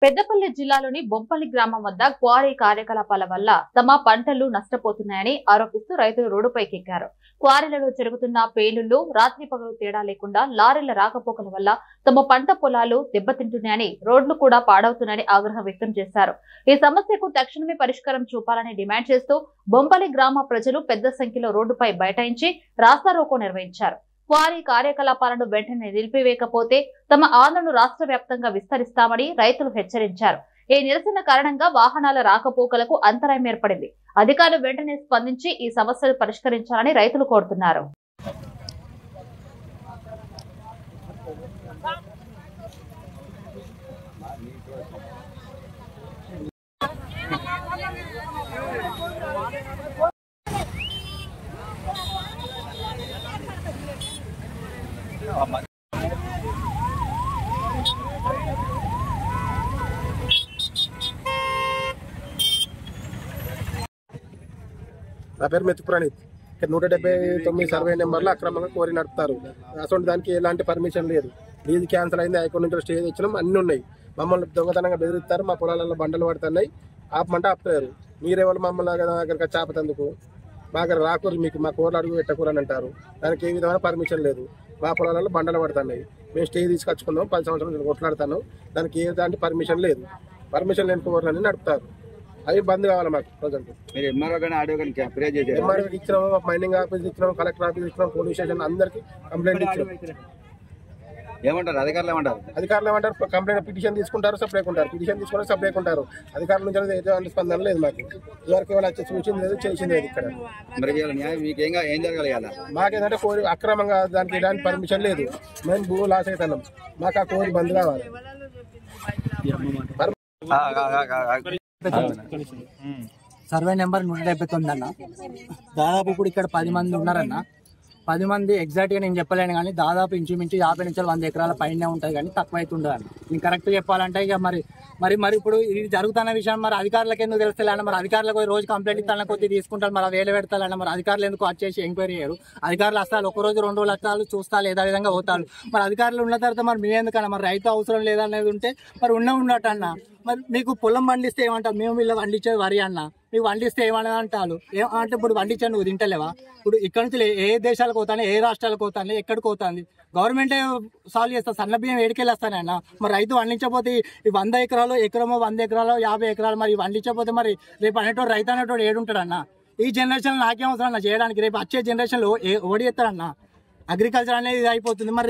పెద్దపల్లి జిల్లాలోని బొంపల్లి గ్రామం వద్ద క్వారీ కార్యకలాపాల వల్ల తమ పంటలు నష్టపోతున్నాయని ఆరోపిస్తూ రైతులు రోడ్డుపైకెక్కారు. క్వారీలలో జరుగుతున్న పేలుళ్లు రాత్రి పగలు తేడా లేకుండా లారీల రాకపోకల వల్ల తమ పంట పొలాలు దెబ్బతింటున్నాయని, రోడ్లు కూడా పాడవుతున్నాయని ఆగ్రహం వ్యక్తం చేశారు. ఈ సమస్యకు తక్షణమే పరిష్కారం చూపాలని డిమాండ్ చేస్తూ బొంపల్లి గ్రామ ప్రజలు పెద్ద సంఖ్యలో రోడ్డుపై బైఠాయించి రాస్తారోకో నిర్వహించారు. క్వారీ కార్యకలాపాలను వెంటనే నిలిపివేయకపోతే తమ ఆందోళనను రాష్ట్ర వ్యాప్తంగా విస్తరిస్తామని రైతులు హెచ్చరించారు. ఈ నిరసన కారణంగా వాహనాల రాకపోకలకు అంతరాయం ఏర్పడింది. అధికారులు వెంటనే స్పందించి ఈ సమస్యను పరిష్కరించాలని రైతులు కోరుతున్నారు. నా పేరు మెతు ప్రణీత్. 179 సర్వే నెంబర్లో అక్రమంగా కోరి నడుపుతారు. అసలు దానికి ఎలాంటి పర్మిషన్ లేదు. లీజ్ క్యాన్సిల్ అయింది, హైకోర్టు నుంచి స్టే తెచ్చినాం, అన్నీ ఉన్నాయి. మమ్మల్ని దొంగతనంగా బెదిరిస్తారు. మా పొలాలలో బండలు పడుతున్నాయి, ఆపమంటే ఆపుతారు. మీరేవాళ్ళు మమ్మల్ని దగ్గర చాపతందుకు మా దగ్గర రాకూరు, మీకు మా కూరలు అడుగు పెట్టకూరు అని అంటారు. దానికి ఏ విధమైన పర్మిషన్ లేదు. మా పొలాలలో బండలు పడుతున్నాయి, మేము స్టే తీసుకొచ్చుకున్నాం, 10 సంవత్సరాలు కొట్లాడుతాను. దానికి ఏ దాంట్లో పర్మిషన్ లేదు. పర్మిషన్ లేని కూరలని నడుపుతారు. అవి బంద్ కావాలి మాకు ప్రజెంట్. మీరు ఎంఆర్ఓ కానీ ఆడియో కానీ ఎంఆర్ఓకి ఇచ్చినాము, మైనింగ్ ఆఫీస్ ఇచ్చినాము, కలెక్టర్ ఆఫీస్ ఇచ్చినాం, పోలీస్ స్టేషన్ అందరికి కంప్లైంట్ ఇచ్చినాం. ఏమంటారు అధికారులు? ఏమంటారు కంప్లైంట్ పిటిషన్ తీసుకుంటారు, సపరేట్ ఉంటారు. పిటిషన్ తీసుకుంటారు, సపరేట్ ఉంటారు. అధికారుల నుంచి ఎటువంటి స్పందన లేదు మాకు. ఇదివరకు వాళ్ళు వచ్చి చూసింది లేదు, చేసింది లేదు. ఇక్కడ మరి మీకు ఏం జరగాలి? మాకేంటంటే కోరి అక్రమంగా దానికి ఎలాంటి పర్మిషన్ లేదు. మేము భూమి లాస్ అవుతున్నాం. మాకు ఆ కోరి బంద్ కావాలి. సర్వే నెంబర్ 179 అన్న. దాదాపు ఇప్పుడు ఇక్కడ 10 మంది ఉన్నారన్న. 10 మంది ఎగ్జాక్ట్ గా నేను చెప్పలేను కానీ దాదాపు ఇంచుమించు 50 నుంచి 100 ఎకరాల పైనే ఉంటుంది కానీ తక్కువ అవుతుండదు అన్న. నేను కరెక్ట్ చెప్పాలంటే ఇక మరి ఇప్పుడు ఇది జరుగుతున్న విషయం మరి అధికారులకు ఎందుకు తెలుస్తలేన్న, మరి అధికారులకు రోజు కంప్లైంట్ ఇస్తాన కొద్ది తీసుకుంటారు, మరి వేలు పెడతారన్న. మరి అధికారులు ఎందుకు వచ్చేసి ఎంక్వైరీ చేయరు? అధికారులు వస్తారు, 1 రోజు 2 రోజులు వస్తారు, చూస్తా లేదా విధంగా పోతారు. మరి అధికారులు ఉన్న తర్వాత మరి మీ ఎందుకన్నా, మరి రైతు అవసరం లేదనేది ఉంటే మరి ఉన్నట్టు అన్న. మరి మీకు పొలం పండిస్తే ఏమంటారు? మేము వీళ్ళు పండించేది వరి అన్న, మీకు వండిస్తే ఏమన్నది అంటారు. అంటే ఇప్పుడు వండించాను నువ్వు తింటలేవా? ఇప్పుడు ఇక్కడ నుంచి ఏ దేశాలకు పోతాను, ఏ రాష్ట్రాలకు పోతాను, ఎక్కడికి పోతుంది? గవర్నమెంటే సాల్వ్ చేస్తా. సన్న బియ్యం ఏడికెళ్ళి వస్తానన్న. మరి రైతు వండించకపోతే ఈ 100 ఎకరాలు, ఎకరమో 100 ఎకరాలు, 50 ఎకరాలు మరి వండించకపోతే మరి రేపు అనేటోడు రైతు అనేటోడు ఏడుంటాడన్న. ఈ జనరేషన్ నాకేం అవసరం అన్న చేయడానికి. రేపు వచ్చే జనరేషన్ లో ఓడి ఎత్తాడన్న. అగ్రికల్చర్ అనేది ఇది అయిపోతుంది. మరి